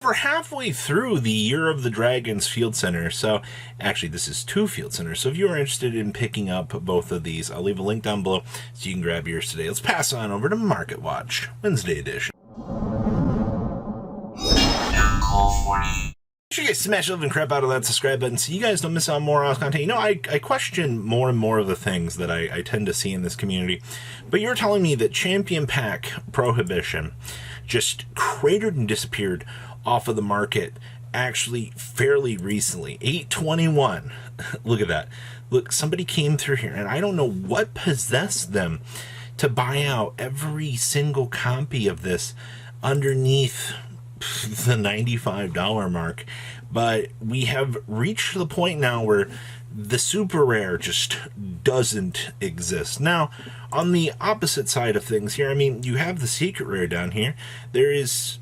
We're halfway through the Year of the Dragons Field Center, so actually this is 2 Field Centers, so if you are interested in picking up both of these, I'll leave a link down below so you can grab yours today. Let's pass on over to Market Watch, Wednesday edition. Make sure you guys smash the living crap out of that subscribe button so you guys don't miss out on more awesome content. You know, I question more and more of the things that I tend to see in this community, but you're telling me that Champion Pack Prohibition just cratered and disappeared off of the market actually fairly recently. 821. Look at that. Look, somebody came through here, and I don't know what possessed them to buy out every single copy of this underneath the $95 mark. But we have reached the point now where the super rare just doesn't exist. Now, on the opposite side of things here, I mean, you have the secret rare down here. There is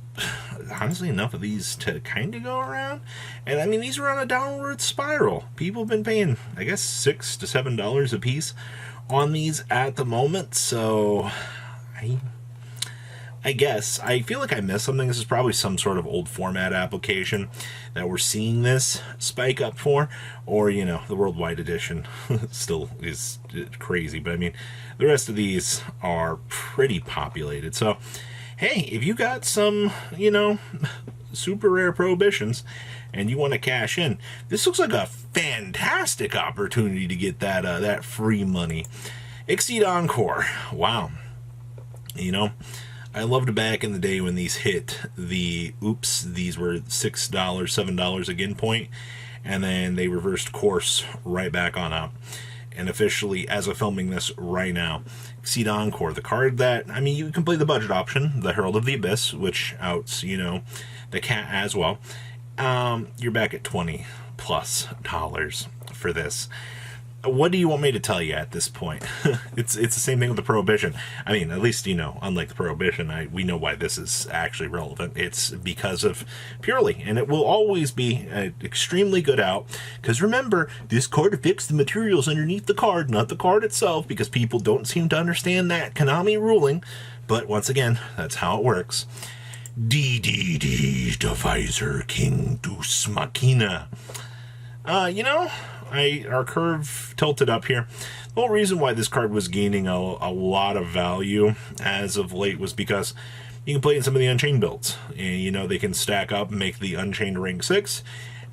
honestly enough of these to kind of go around, and I mean, these are on a downward spiral. People have been paying, I guess, $6 to $7 a piece on these at the moment, so I guess I feel like I missed something. This is probably some sort of old format application that we're seeing this spike up for, or, you know, the worldwide edition still is crazy, but I mean, the rest of these are pretty populated. So hey, if you got some, you know, super rare prohibitions and you want to cash in, this looks like a fantastic opportunity to get that free money. Exceed Encore. Wow. You know, I loved back in the day when these hit the, oops, these were $6, $7 again point, and then they reversed course right back on up. And officially, as of filming this right now, Exceed Encore, the card that, I mean, you can play the budget option, the Herald of the Abyss, which outs, you know, the cat as well. You're back at $20+ for this. What do you want me to tell you at this point? It's the same thing with the Prohibition. I mean, at least, you know, unlike the Prohibition, we know why this is actually relevant. It's because of purely, and it will always be an extremely good out, because remember, this card affects the materials underneath the card, not the card itself, because people don't seem to understand that Konami ruling, but once again, that's how it works. DDD, Fer King, Deus Machina. You know, our curve tilted up here. The whole reason why this card was gaining a lot of value as of late was because you can play in some of the Unchained builds. And, you know, they can stack up and make the Unchained rank 6,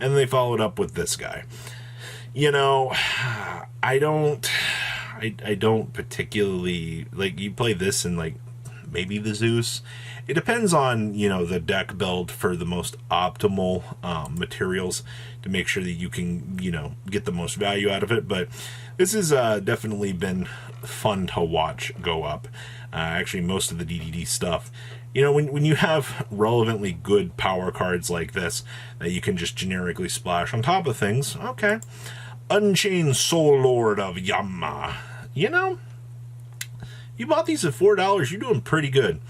and then they followed up with this guy. You know, I don't particularly, like, you play this and, like, maybe the Zeus. It depends on, you know, the deck build for the most optimal materials to make sure that you can, you know, get the most value out of it. But this has definitely been fun to watch go up. Actually, most of the DDD stuff, you know, when you have relevantly good power cards like this that you can just generically splash on top of things, okay. Unchain Soul, Lord of Yama. You know, you bought these at $4, you're doing pretty good.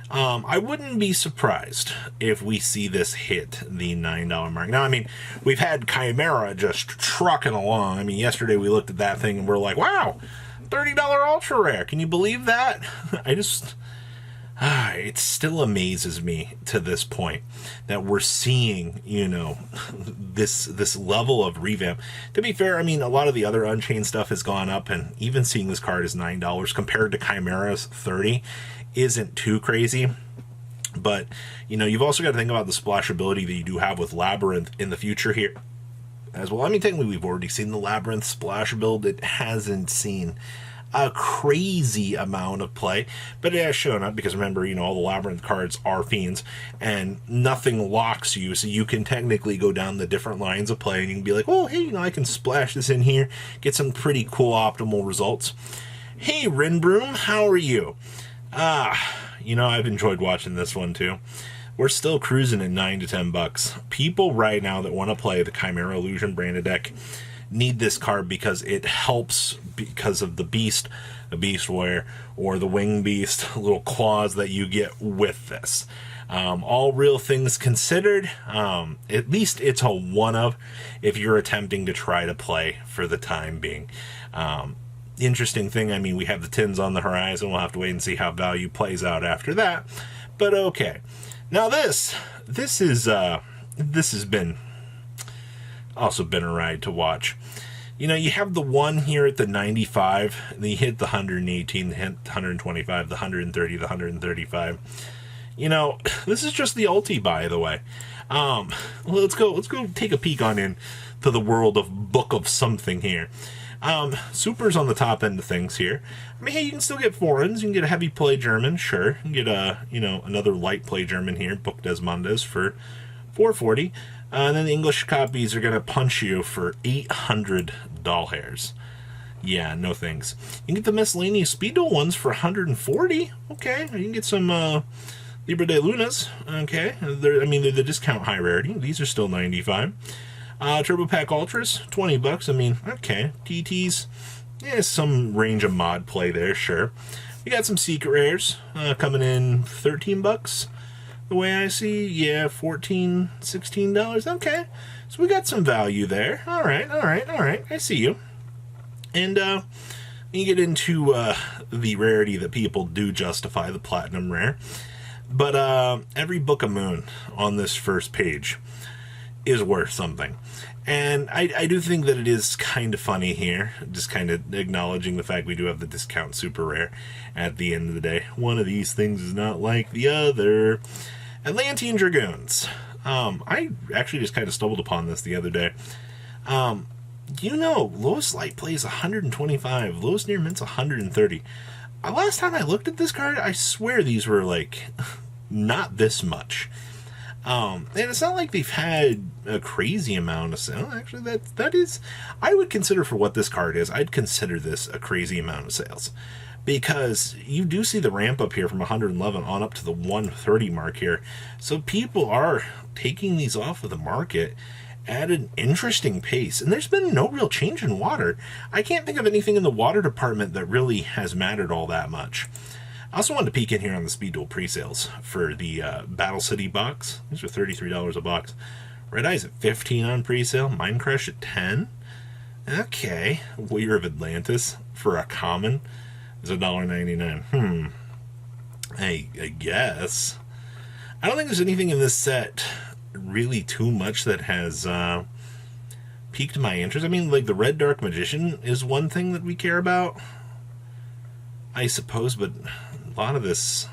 I wouldn't be surprised if we see this hit the $9 mark. Now, I mean, we've had Chimera just trucking along. I mean, yesterday we looked at that thing and we're like, wow, $30 ultra rare. Can you believe that? It still amazes me to this point that we're seeing, you know, this level of revamp. To be fair, I mean, a lot of the other Unchained stuff has gone up, and even seeing this card as $9 compared to Chimera's $30 isn't too crazy. But, you know, you've also got to think about the splashability that you do have with Labyrinth in the future here as well. I mean, technically we've already seen the Labyrinth splash build. It hasn't seen a crazy amount of play, but it has shown up because, remember, you know, all the Labyrinth cards are fiends and nothing locks you, so you can technically go down the different lines of play and you can be like, oh, hey, you know, I can splash this in here, get some pretty cool optimal results. Hey, Rinbroom, how are you? You know, I've enjoyed watching this one too. We're still cruising at $9 to $10. People right now that want to play the Chimera Illusion branded deck need this card because it helps because of the Beast Warrior, or the Wing Beast, little claws that you get with this. All real things considered, at least it's a one-of if you're attempting to try to play for the time being. Interesting thing, I mean, we have the tins on the horizon. We'll have to wait and see how value plays out after that. But okay. Now this has been also been a ride to watch. You know, you have the one here at the 95, and then you hit the 118, the 125, the 130, the 135. You know, this is just the ulti, by the way. Let's go take a peek on in to the world of Book of Something here. Super's on the top end of things here. I mean, hey, you can still get foreigns. You can get a heavy play German, sure. You can get another light play German here, Book des Mondes for $440. And then the English copies are going to punch you for 800 doll hairs. Yeah, no thanks. You can get the miscellaneous Speed Duel ones for 140. Okay, you can get some Libra de Lunas. Okay, they're the discount high rarity. These are still 95. Turbo Pack Ultras, 20 bucks. I mean, okay. TTs, yeah, some range of mod play there, sure. We got some secret rares coming in 13 bucks. The way I see, yeah, $14, $16. Okay, so we got some value there. All right. I see you. And you get into the rarity that people do justify, the platinum rare. But every Book of Moon on this first page is worth something. And I do think that it is kind of funny here, just kind of acknowledging the fact we do have the discount super rare at the end of the day. One of these things is not like the other. Atlantean Dragoons. I actually just kind of stumbled upon this the other day. Lis Light plays 125. Lowest near mint's 130. Last time I looked at this card, I swear these were like not this much. And it's not like they've had a crazy amount of sales. Actually, that is, I would consider for what this card is, I'd consider this a crazy amount of sales. Because you do see the ramp up here from 111 on up to the 130 mark here. So people are taking these off of the market at an interesting pace. And there's been no real change in water. I can't think of anything in the water department that really has mattered all that much. I also wanted to peek in here on the Speed Duel pre-sales for the Battle City box. These are $33 a box. Red Eye's at $15 on pre-sale. Mind Crush at $10. Okay. Warrior of Atlantis for a common is $1.99. I guess. I don't think there's anything in this set really too much that has piqued my interest. I mean, like the Red Dark Magician is one thing that we care about, I suppose, but a lot of this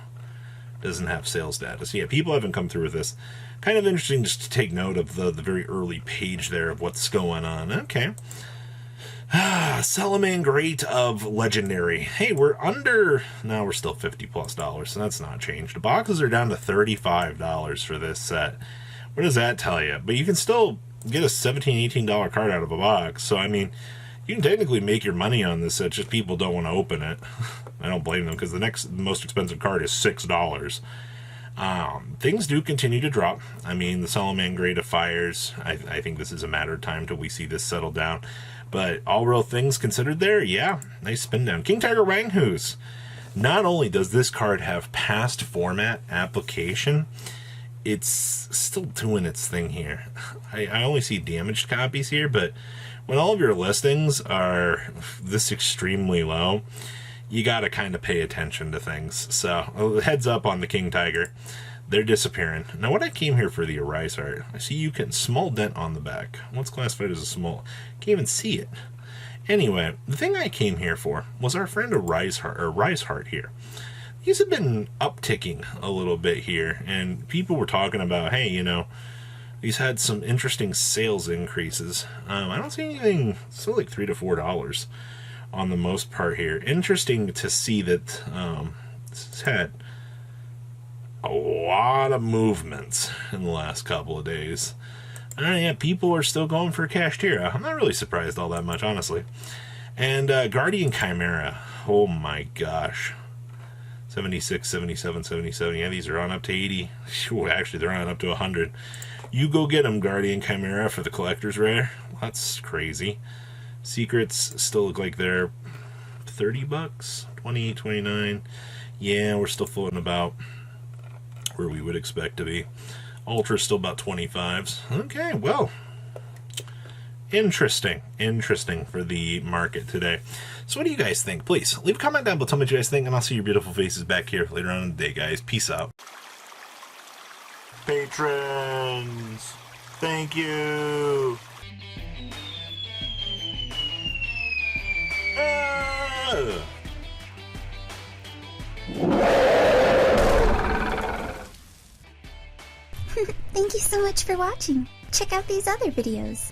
doesn't have sales data. So yeah, people haven't come through with this. Kind of interesting just to take note of the very early page there of what's going on. Okay. Salaman Great of Legendary. Hey, we're under... No, we're still $50+, so that's not changed. The boxes are down to $35 for this set. What does that tell you? But you can still get a $17, $18 card out of a box. So, I mean, you can technically make your money on this set, just people don't want to open it. I don't blame them, because the next most expensive card is $6. Things do continue to drop. I mean, the Salaman Great of Fires, I think this is a matter of time till we see this settle down. But all real things considered there, yeah, nice spin down. King Tiger Wanghoos. Not only does this card have past format application, it's still doing its thing here. I only see damaged copies here, but when all of your listings are this extremely low, you got to kind of pay attention to things. So heads up on the King Tiger. They're disappearing. Now, what I came here for the Arise art, I see you can small dent on the back. What's classified as a small? Can't even see it. Anyway, the thing I came here for was our friend Rise Heart here. These have been upticking a little bit here, and people were talking about, hey, you know, he's had some interesting sales increases. I don't see anything, still like $3 to $4 on the most part here. Interesting to see that this has had a lot of movements in the last couple of days. Yeah, people are still going for Kashtira. I'm not really surprised all that much, honestly. And Guardian Chimera. Oh my gosh. 76, 77, 77. Yeah, these are on up to 80. Actually, they're on up to 100. You go get them, Guardian Chimera, for the collector's rare. That's crazy. Secrets still look like they're $30, 28, 29. Yeah, we're still floating about where we would expect to be. Ultra's still about 25s. Okay, well, interesting for the market today. So what do you guys think? Please leave a comment down below, tell me what you guys think, and I'll see your beautiful faces back here later on in the day, guys. Peace out. Patrons, thank you. Thank you so much for watching. Check out these other videos.